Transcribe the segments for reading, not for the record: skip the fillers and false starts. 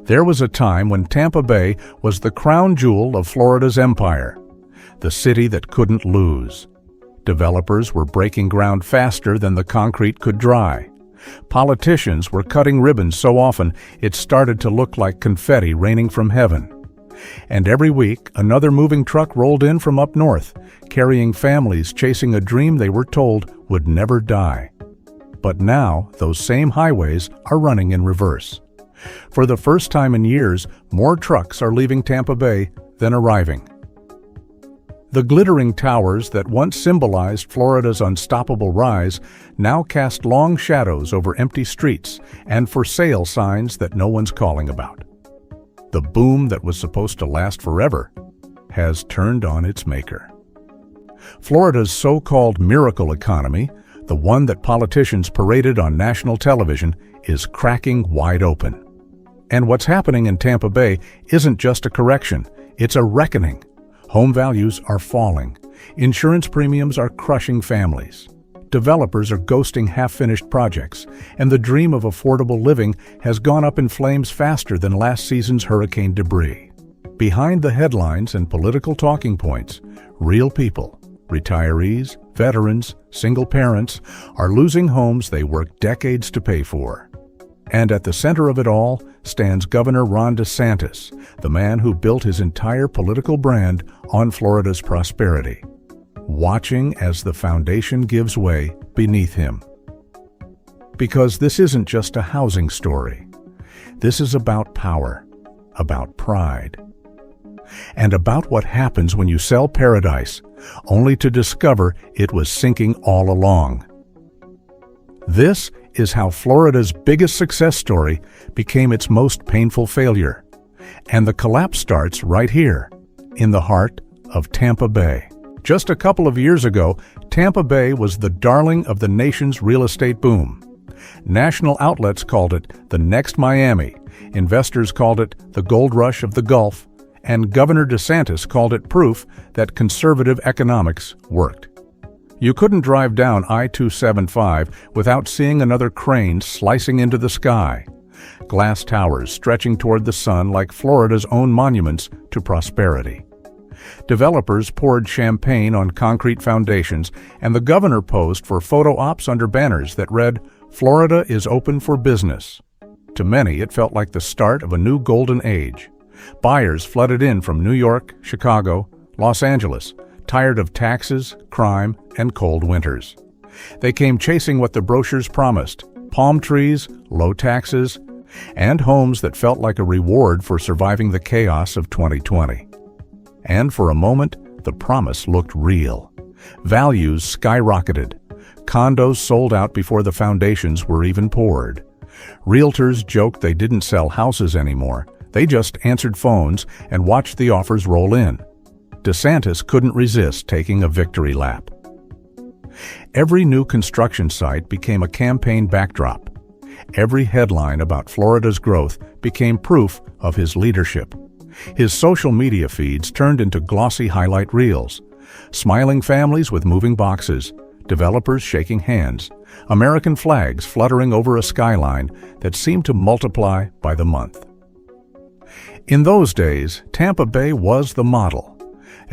There was a time when Tampa Bay was the crown jewel of Florida's empire, the city that couldn't lose. Developers were breaking ground faster than the concrete could dry. Politicians were cutting ribbons so often it started to look like confetti raining from heaven. And every week, another moving truck rolled in from up north, carrying families chasing a dream they were told would never die. But now, those same highways are running in reverse. For the first time in years, more trucks are leaving Tampa Bay than arriving. The glittering towers that once symbolized Florida's unstoppable rise now cast long shadows over empty streets and for sale signs that no one's calling about. The boom that was supposed to last forever has turned on its maker. Florida's so-called miracle economy, the one that politicians paraded on national television, is cracking wide open. And what's happening in Tampa Bay isn't just a correction, it's a reckoning. Home values are falling. Insurance premiums are crushing families. Developers are ghosting half-finished projects, and the dream of affordable living has gone up in flames faster than last season's hurricane debris. Behind the headlines and political talking points, real people, retirees, veterans, single parents, are losing homes they worked decades to pay for. And at the center of it all stands Governor Ron DeSantis, the man who built his entire political brand on Florida's prosperity, watching as the foundation gives way beneath him. Because this isn't just a housing story. This is about power, about pride, and about what happens when you sell paradise, only to discover it was sinking all along. This is how Florida's biggest success story became its most painful failure. And the collapse starts right here, in the heart of Tampa Bay. Just a couple of years ago, Tampa Bay was the darling of the nation's real estate boom. National outlets called it the next Miami, investors called it the gold rush of the Gulf, and Governor DeSantis called it proof that conservative economics worked. You couldn't drive down I-275 without seeing another crane slicing into the sky, glass towers stretching toward the sun like Florida's own monuments to prosperity. Developers poured champagne on concrete foundations, and the governor posed for photo ops under banners that read, "Florida is open for business." To many, it felt like the start of a new golden age. Buyers flooded in from New York, Chicago, Los Angeles, tired of taxes, crime, and cold winters. They came chasing what the brochures promised: palm trees, low taxes, and homes that felt like a reward for surviving the chaos of 2020. And for a moment, the promise looked real. Values skyrocketed. Condos sold out before the foundations were even poured. Realtors joked they didn't sell houses anymore. They just answered phones and watched the offers roll in. DeSantis couldn't resist taking a victory lap. Every new construction site became a campaign backdrop. Every headline about Florida's growth became proof of his leadership. His social media feeds turned into glossy highlight reels. Smiling families with moving boxes, developers shaking hands, American flags fluttering over a skyline that seemed to multiply by the month. In those days, Tampa Bay was the model.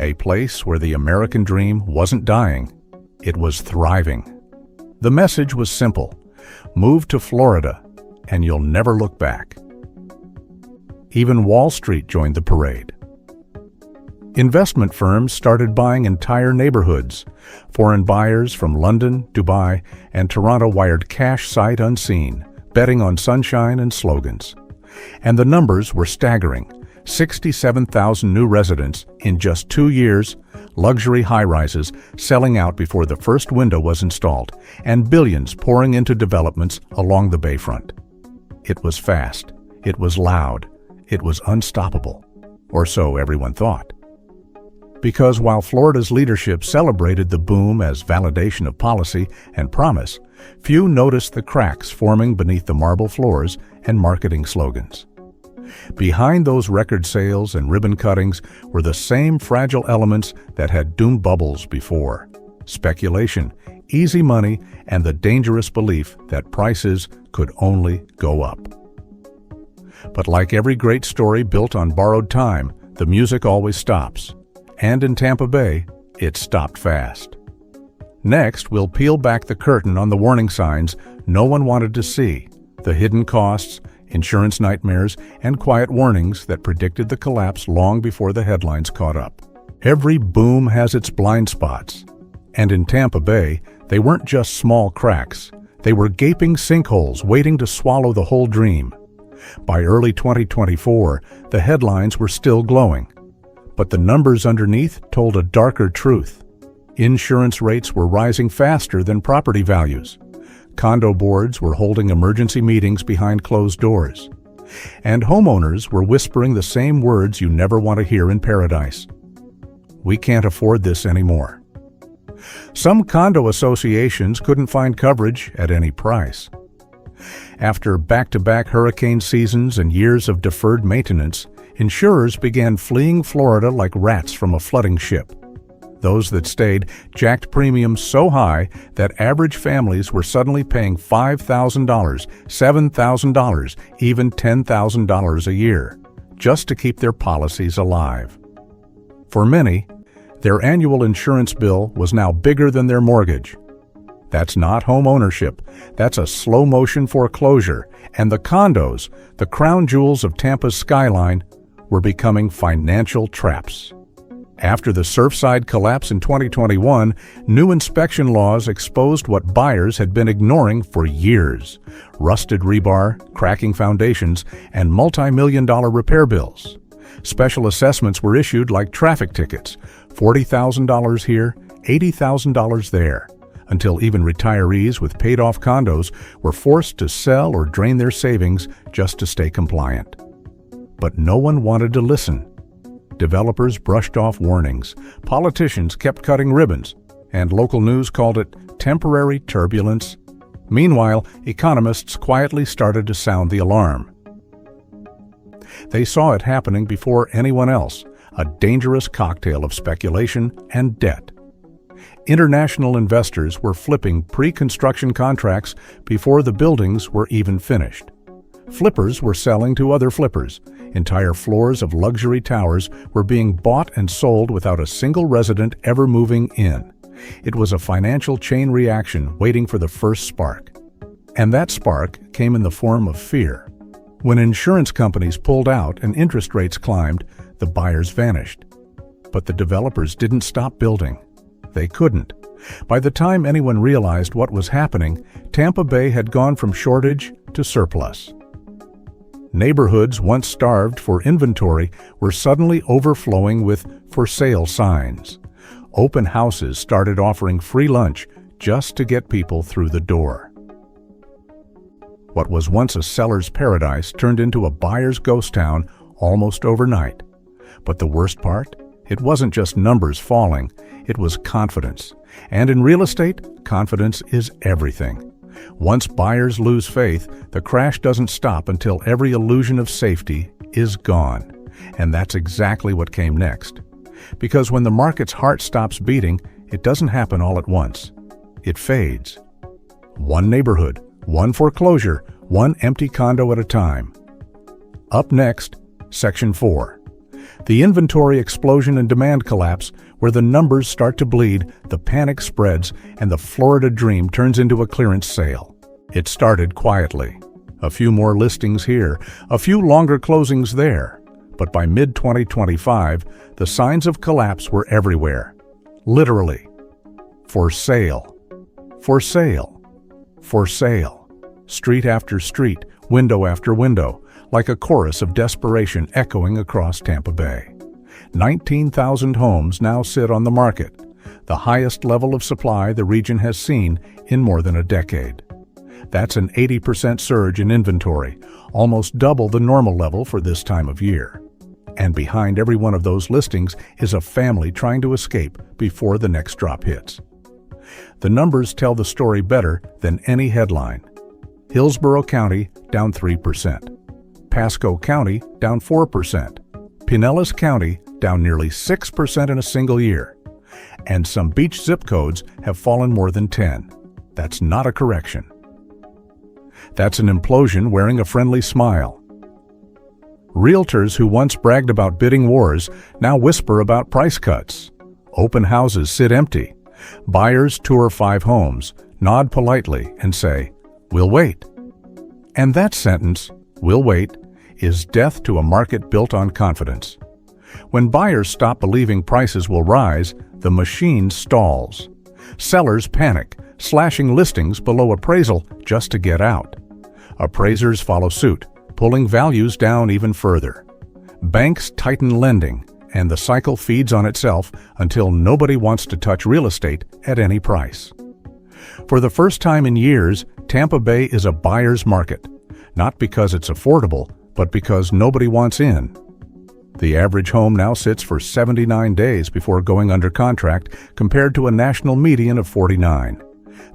A place where the American dream wasn't dying, it was thriving. The message was simple: move to Florida and you'll never look back. Even Wall Street joined the parade. Investment firms started buying entire neighborhoods. Foreign buyers from London, Dubai, and Toronto wired cash sight unseen, betting on sunshine and slogans. And the numbers were staggering. 67,000 new residents in just 2 years, luxury high-rises selling out before the first window was installed, and billions pouring into developments along the bayfront. It was fast, it was loud, it was unstoppable, or so everyone thought. Because while Florida's leadership celebrated the boom as validation of policy and promise, few noticed the cracks forming beneath the marble floors and marketing slogans. Behind those record sales and ribbon cuttings were the same fragile elements that had doomed bubbles before: speculation, easy money, and the dangerous belief that prices could only go up. But like every great story built on borrowed time, the music always stops. And in Tampa Bay, it stopped fast. Next, we'll peel back the curtain on the warning signs no one wanted to see, the hidden costs, insurance nightmares, and quiet warnings that predicted the collapse long before the headlines caught up. Every boom has its blind spots. And in Tampa Bay, they weren't just small cracks. They were gaping sinkholes waiting to swallow the whole dream. By early 2024, the headlines were still glowing. But the numbers underneath told a darker truth. Insurance rates were rising faster than property values. Condo boards were holding emergency meetings behind closed doors. And homeowners were whispering the same words you never want to hear in paradise. We can't afford this anymore. Some condo associations couldn't find coverage at any price. After back-to-back hurricane seasons and years of deferred maintenance, insurers began fleeing Florida like rats from a flooding ship. Those that stayed jacked premiums so high that average families were suddenly paying $5,000, $7,000, even $10,000 a year, just to keep their policies alive. For many, their annual insurance bill was now bigger than their mortgage. That's not home ownership. That's a slow-motion foreclosure, and the condos, the crown jewels of Tampa's skyline, were becoming financial traps. After the Surfside collapse in 2021, new inspection laws exposed what buyers had been ignoring for years: rusted rebar, cracking foundations, and multi-million-dollar repair bills. Special assessments were issued like traffic tickets, $40,000 here, $80,000 there, until even retirees with paid-off condos were forced to sell or drain their savings just to stay compliant. But no one wanted to listen. Developers brushed off warnings, politicians kept cutting ribbons, and local news called it temporary turbulence. Meanwhile, economists quietly started to sound the alarm. They saw it happening before anyone else, a dangerous cocktail of speculation and debt. International investors were flipping pre-construction contracts before the buildings were even finished. Flippers were selling to other flippers. Entire floors of luxury towers were being bought and sold without a single resident ever moving in. It was a financial chain reaction waiting for the first spark. And that spark came in the form of fear. When insurance companies pulled out and interest rates climbed, the buyers vanished. But the developers didn't stop building. They couldn't. By the time anyone realized what was happening, Tampa Bay had gone from shortage to surplus. Neighborhoods once starved for inventory were suddenly overflowing with for sale signs. Open houses started offering free lunch just to get people through the door. What was once a seller's paradise turned into a buyer's ghost town almost overnight. But the worst part? It wasn't just numbers falling, it was confidence. And in real estate, confidence is everything. Once buyers lose faith, the crash doesn't stop until every illusion of safety is gone. And that's exactly what came next. Because when the market's heart stops beating, it doesn't happen all at once. It fades. One neighborhood, one foreclosure, one empty condo at a time. Up next, Section 4. The inventory explosion and demand collapse, where the numbers start to bleed, the panic spreads, and the Florida dream turns into a clearance sale. It started quietly. A few more listings here, a few longer closings there. But by mid-2025, the signs of collapse were everywhere. Literally. For sale. For sale. For sale. Street after street, window after window, like a chorus of desperation echoing across Tampa Bay. 19,000 homes now sit on the market, the highest level of supply the region has seen in more than a decade. That's an 80% surge in inventory, almost double the normal level for this time of year. And behind every one of those listings is a family trying to escape before the next drop hits. The numbers tell the story better than any headline. Hillsborough County down 3%. Pasco County down 4%. Pinellas County down nearly 6% in a single year. And some beach zip codes have fallen more than 10. That's not a correction. That's an implosion wearing a friendly smile. Realtors who once bragged about bidding wars now whisper about price cuts. Open houses sit empty. Buyers tour 5 homes, nod politely, and say, "We'll wait." And that sentence, "We'll wait," is death to a market built on confidence. When buyers stop believing prices will rise, the machine stalls. Sellers panic, slashing listings below appraisal just to get out. Appraisers follow suit, pulling values down even further. Banks tighten lending, and the cycle feeds on itself until nobody wants to touch real estate at any price. For the first time in years, Tampa Bay is a buyer's market, not because it's affordable, but because nobody wants in. The average home now sits for 79 days before going under contract, compared to a national median of 49.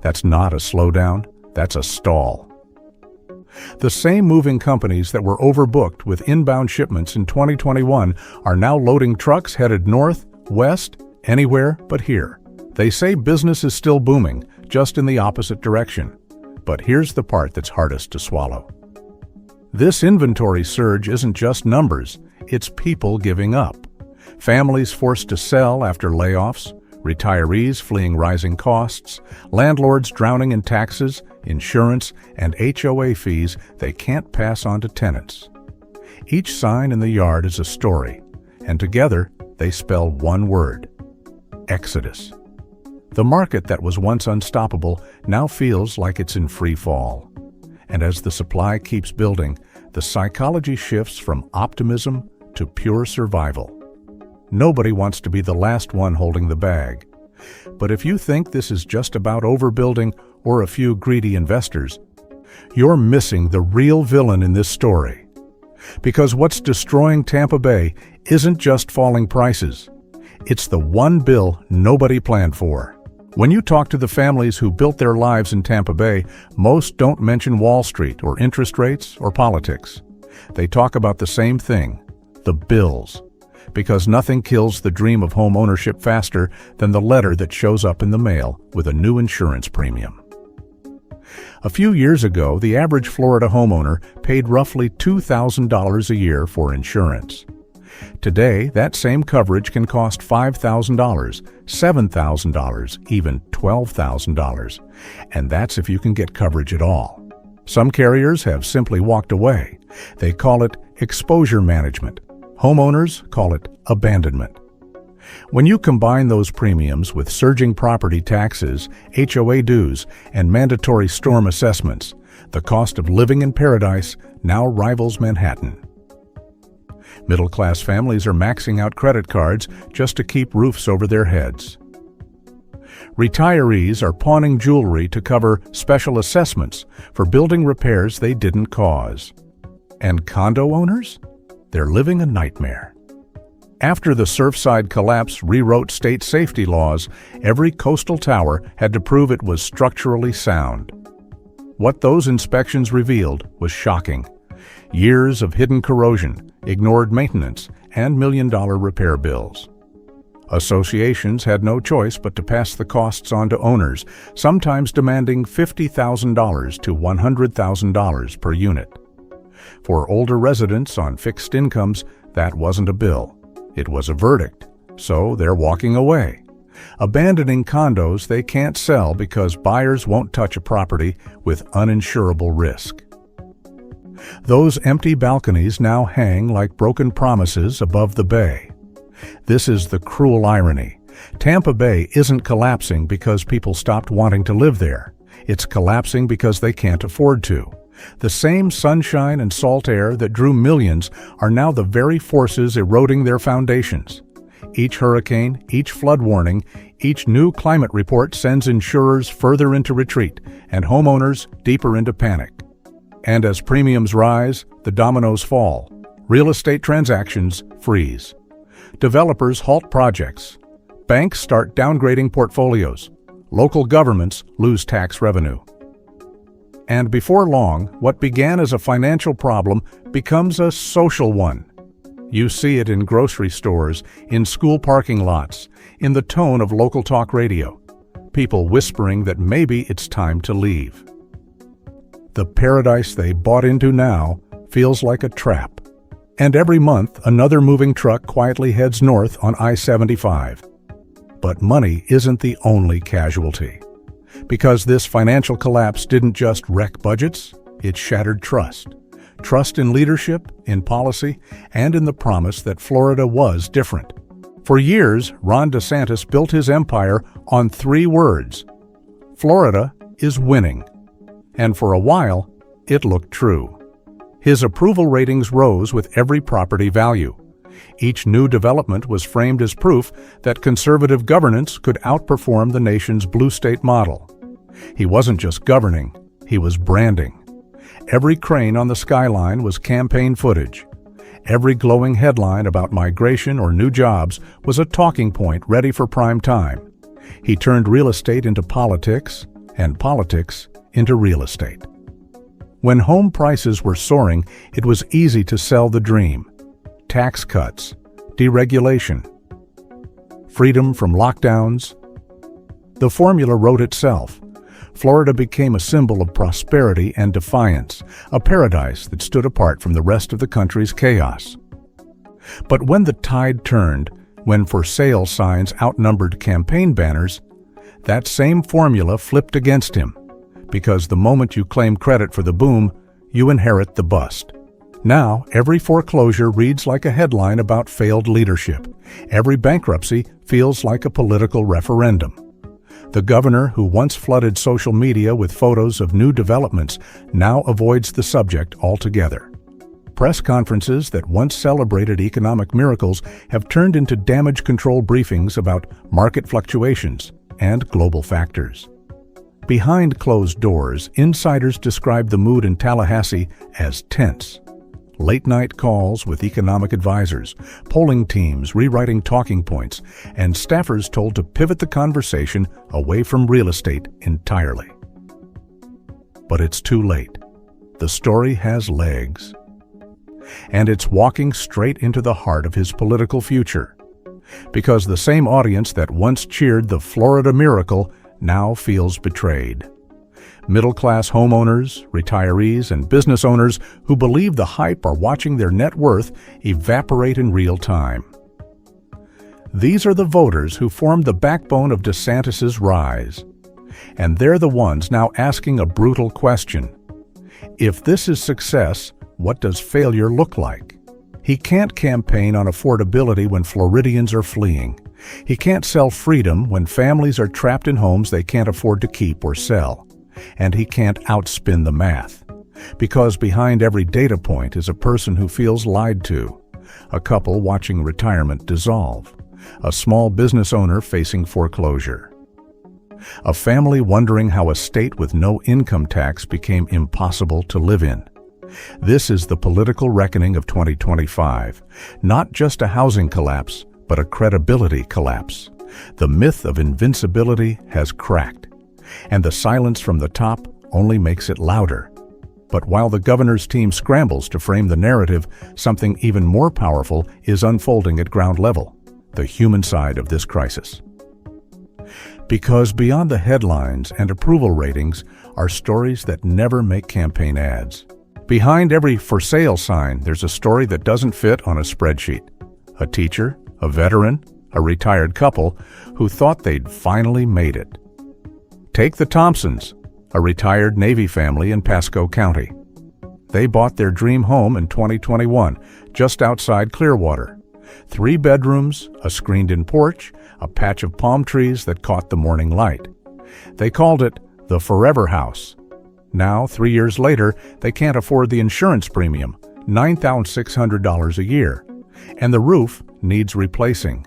That's not a slowdown, that's a stall. The same moving companies that were overbooked with inbound shipments in 2021 are now loading trucks headed north, west, anywhere but here. They say business is still booming, just in the opposite direction. But here's the part that's hardest to swallow. This inventory surge isn't just numbers, it's people giving up. Families forced to sell after layoffs, retirees fleeing rising costs, landlords drowning in taxes, insurance, and HOA fees they can't pass on to tenants. Each sign in the yard is a story, and together they spell one word: exodus. The market that was once unstoppable now feels like it's in free fall. And as the supply keeps building, the psychology shifts from optimism to pure survival. Nobody wants to be the last one holding the bag. But if you think this is just about overbuilding or a few greedy investors, you're missing the real villain in this story. Because what's destroying Tampa Bay isn't just falling prices. It's the one bill nobody planned for. When you talk to the families who built their lives in Tampa Bay, most don't mention Wall Street or interest rates or politics. They talk about the same thing: the bills. Because nothing kills the dream of home ownership faster than the letter that shows up in the mail with a new insurance premium. A few years ago, the average Florida homeowner paid roughly $2,000 a year for insurance. Today, that same coverage can cost $5,000, $7,000, even $12,000. And that's if you can get coverage at all. Some carriers have simply walked away. They call it exposure management. Homeowners call it abandonment. When you combine those premiums with surging property taxes, HOA dues, and mandatory storm assessments, the cost of living in paradise now rivals Manhattan. Middle-class families are maxing out credit cards just to keep roofs over their heads. Retirees are pawning jewelry to cover special assessments for building repairs they didn't cause. And condo owners? They're living a nightmare. After the Surfside collapse rewrote state safety laws, every coastal tower had to prove it was structurally sound. What those inspections revealed was shocking. Years of hidden corrosion, ignored maintenance, and million-dollar repair bills. Associations had no choice but to pass the costs on to owners, sometimes demanding $50,000 to $100,000 per unit. For older residents on fixed incomes, that wasn't a bill. It was a verdict, so they're walking away, abandoning condos they can't sell because buyers won't touch a property with uninsurable risk. Those empty balconies now hang like broken promises above the bay. This is the cruel irony. Tampa Bay isn't collapsing because people stopped wanting to live there. It's collapsing because they can't afford to. The same sunshine and salt air that drew millions are now the very forces eroding their foundations. Each hurricane, each flood warning, each new climate report sends insurers further into retreat and homeowners deeper into panic. And as premiums rise, the dominoes fall. Real estate transactions freeze. Developers halt projects. Banks start downgrading portfolios. Local governments lose tax revenue. And before long, what began as a financial problem becomes a social one. You see it in grocery stores, in school parking lots, in the tone of local talk radio. People whispering that maybe it's time to leave. The paradise they bought into now feels like a trap. And every month, another moving truck quietly heads north on I-75. But money isn't the only casualty. Because this financial collapse didn't just wreck budgets, it shattered trust. Trust in leadership, in policy, and in the promise that Florida was different. For years, Ron DeSantis built his empire on 3 words: Florida is winning. And for a while, it looked true. His approval ratings rose with every property value. Each new development was framed as proof that conservative governance could outperform the nation's blue state model. He wasn't just governing, he was branding. Every crane on the skyline was campaign footage. Every glowing headline about migration or new jobs was a talking point ready for prime time. He turned real estate into politics, and politics into real estate. When home prices were soaring, it was easy to sell the dream. Tax cuts, deregulation, freedom from lockdowns. The formula wrote itself. Florida became a symbol of prosperity and defiance, a paradise that stood apart from the rest of the country's chaos. But when the tide turned, when for sale signs outnumbered campaign banners, that same formula flipped against him, because the moment you claim credit for the boom, you inherit the bust. Now, every foreclosure reads like a headline about failed leadership. Every bankruptcy feels like a political referendum. The governor, who once flooded social media with photos of new developments, now avoids the subject altogether. Press conferences that once celebrated economic miracles have turned into damage control briefings about market fluctuations and global factors. Behind closed doors, insiders describe the mood in Tallahassee as tense. Late-night calls with economic advisors, polling teams rewriting talking points, and staffers told to pivot the conversation away from real estate entirely. But it's too late. The story has legs. And it's walking straight into the heart of his political future. Because the same audience that once cheered the Florida miracle now feels betrayed. Middle-class homeowners, retirees, and business owners who believe the hype are watching their net worth evaporate in real time. These are the voters who formed the backbone of DeSantis's rise. And they're the ones now asking a brutal question. If this is success, what does failure look like? He can't campaign on affordability when Floridians are fleeing. He can't sell freedom when families are trapped in homes they can't afford to keep or sell. And he can't outspin the math. Because behind every data point is a person who feels lied to, a couple watching retirement dissolve, a small business owner facing foreclosure, a family wondering how a state with no income tax became impossible to live in. This is the political reckoning of 2025, not just a housing collapse, but a credibility collapse. The myth of invincibility has cracked. And the silence from the top only makes it louder. But while the governor's team scrambles to frame the narrative, something even more powerful is unfolding at ground level, the human side of this crisis. Because beyond the headlines and approval ratings are stories that never make campaign ads. Behind every for sale sign, there's a story that doesn't fit on a spreadsheet. A teacher, a veteran, a retired couple who thought they'd finally made it. Take the Thompsons, a retired Navy family in Pasco County. They bought their dream home in 2021, just outside Clearwater. 3 bedrooms, a screened-in porch, a patch of palm trees that caught the morning light. They called it the Forever House. Now, 3 years later, they can't afford the insurance premium, $9,600 a year, and the roof needs replacing.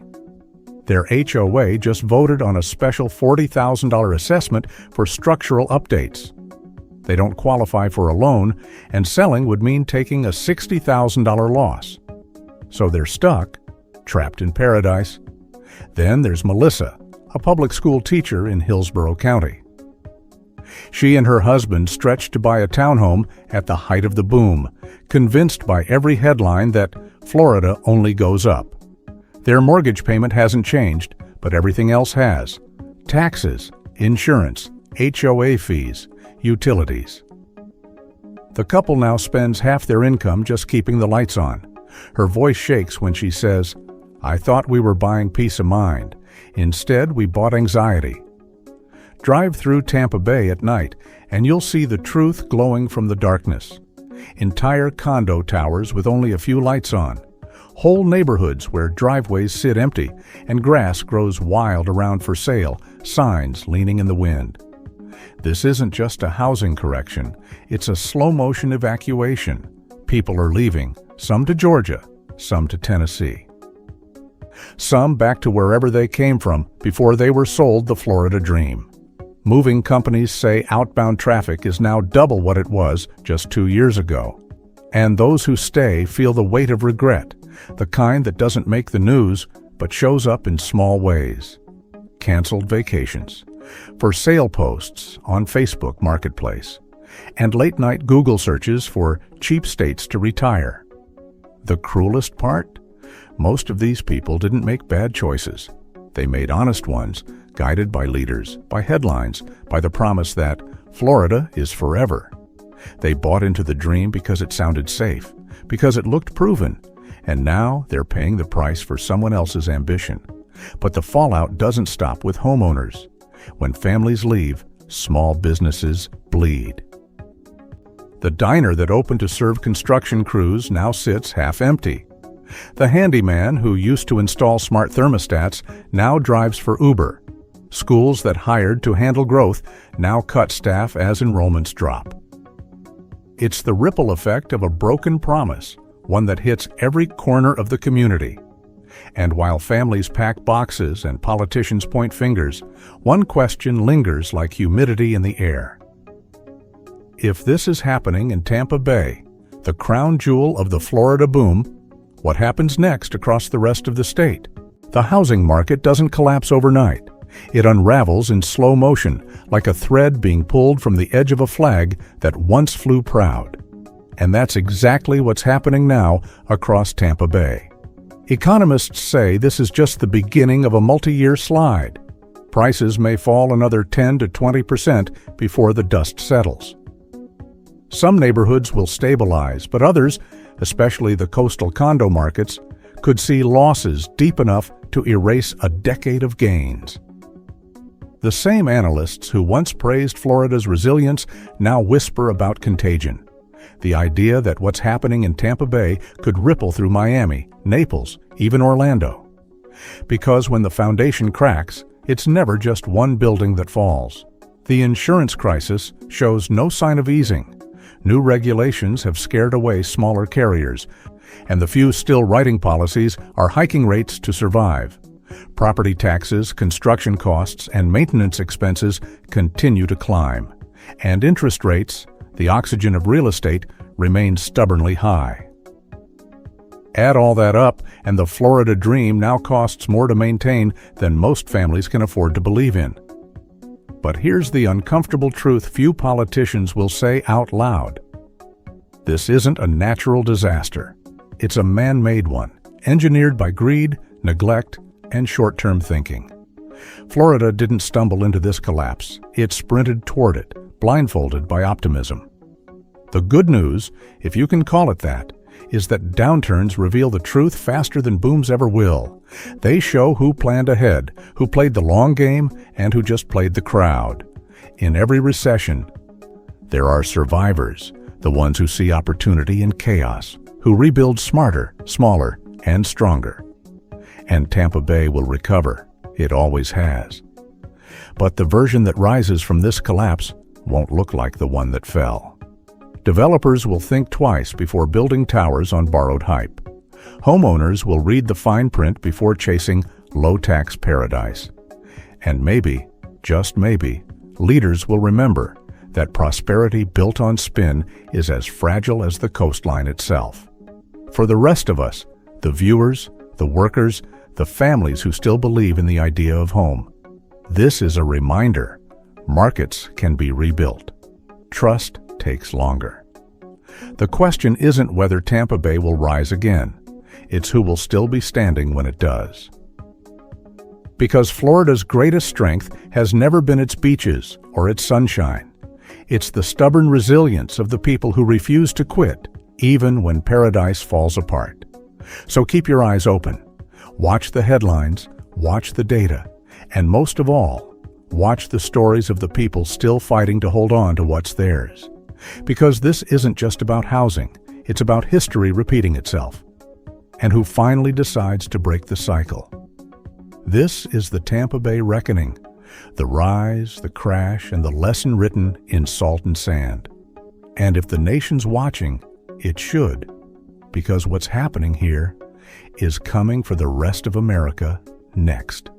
Their HOA just voted on a special $40,000 assessment for structural updates. They don't qualify for a loan, and selling would mean taking a $60,000 loss. So they're stuck, trapped in paradise. Then there's Melissa, a public school teacher in Hillsborough County. She and her husband stretched to buy a townhome at the height of the boom, convinced by every headline that Florida only goes up. Their mortgage payment hasn't changed, but everything else has. Taxes, insurance, HOA fees, utilities. The couple now spends half their income just keeping the lights on, Her voice shakes when she says, "I thought we were buying peace of mind. Instead, we bought anxiety." Drive through Tampa Bay at night, and you'll see the truth glowing from the darkness. Entire condo towers with only a few lights on. Whole neighborhoods where driveways sit empty and grass grows wild around for sale, signs leaning in the wind. This isn't just a housing correction, it's a slow-motion evacuation. People are leaving, some to Georgia, some to Tennessee. Some back to wherever they came from before they were sold the Florida dream. Moving companies say outbound traffic is now double what it was just 2 years ago. And those who stay feel the weight of regret, the kind that doesn't make the news but shows up in small ways. Canceled vacations, for sale posts on Facebook Marketplace, and late-night Google searches for cheap states to retire. The cruelest part? Most of these people didn't make bad choices. They made honest ones, guided by leaders, by headlines, by the promise that Florida is forever. They bought into the dream because it sounded safe, because it looked proven, and now they're paying the price for someone else's ambition. But the fallout doesn't stop with homeowners. When families leave, small businesses bleed. The diner that opened to serve construction crews now sits half empty. The handyman who used to install smart thermostats now drives for Uber. Schools that hired to handle growth now cut staff as enrollments drop. It's the ripple effect of a broken promise, one that hits every corner of the community. And while families pack boxes and politicians point fingers, one question lingers like humidity in the air. If this is happening in Tampa Bay, the crown jewel of the Florida boom, what happens next across the rest of the state? The housing market doesn't collapse overnight. It unravels in slow motion, like a thread being pulled from the edge of a flag that once flew proud. And that's exactly what's happening now across Tampa Bay. Economists say this is just the beginning of a multi-year slide. Prices may fall another 10 to 20% before the dust settles. Some neighborhoods will stabilize, but others, especially the coastal condo markets, could see losses deep enough to erase a decade of gains. The same analysts who once praised Florida's resilience now whisper about contagion. The idea that what's happening in Tampa Bay could ripple through Miami, Naples, even Orlando. Because when the foundation cracks, it's never just one building that falls. The insurance crisis shows no sign of easing. New regulations have scared away smaller carriers, and the few still writing policies are hiking rates to survive. Property taxes, construction costs, and maintenance expenses continue to climb. And interest rates, the oxygen of real estate, remain stubbornly high. Add all that up, and the Florida dream now costs more to maintain than most families can afford to believe in. But here's the uncomfortable truth few politicians will say out loud. This isn't a natural disaster. It's a man-made one, engineered by greed, neglect, and short-term thinking. Florida didn't stumble into this collapse. It sprinted toward it, blindfolded by optimism. The good news, if you can call it that, is that downturns reveal the truth faster than booms ever will. They show who planned ahead, who played the long game, and who just played the crowd. In every recession, there are survivors, the ones who see opportunity in chaos, who rebuild smarter, smaller, and stronger. And Tampa Bay will recover. It always has. But the version that rises from this collapse won't look like the one that fell. Developers will think twice before building towers on borrowed hype. Homeowners will read the fine print before chasing low-tax paradise. And maybe, just maybe, leaders will remember that prosperity built on spin is as fragile as the coastline itself. For the rest of us, the viewers, the workers, the families who still believe in the idea of home, this is a reminder: markets can be rebuilt. Trust takes longer. The question isn't whether Tampa Bay will rise again. It's who will still be standing when it does. Because Florida's greatest strength has never been its beaches or its sunshine. It's the stubborn resilience of the people who refuse to quit, even when paradise falls apart. So keep your eyes open. Watch the headlines, watch the data, and most of all, watch the stories of the people still fighting to hold on to what's theirs. Because this isn't just about housing, it's about history repeating itself. And who finally decides to break the cycle. This is the Tampa Bay reckoning, the rise, the crash, and the lesson written in salt and sand. And if the nation's watching, it should, because what's happening here is coming for the rest of America next.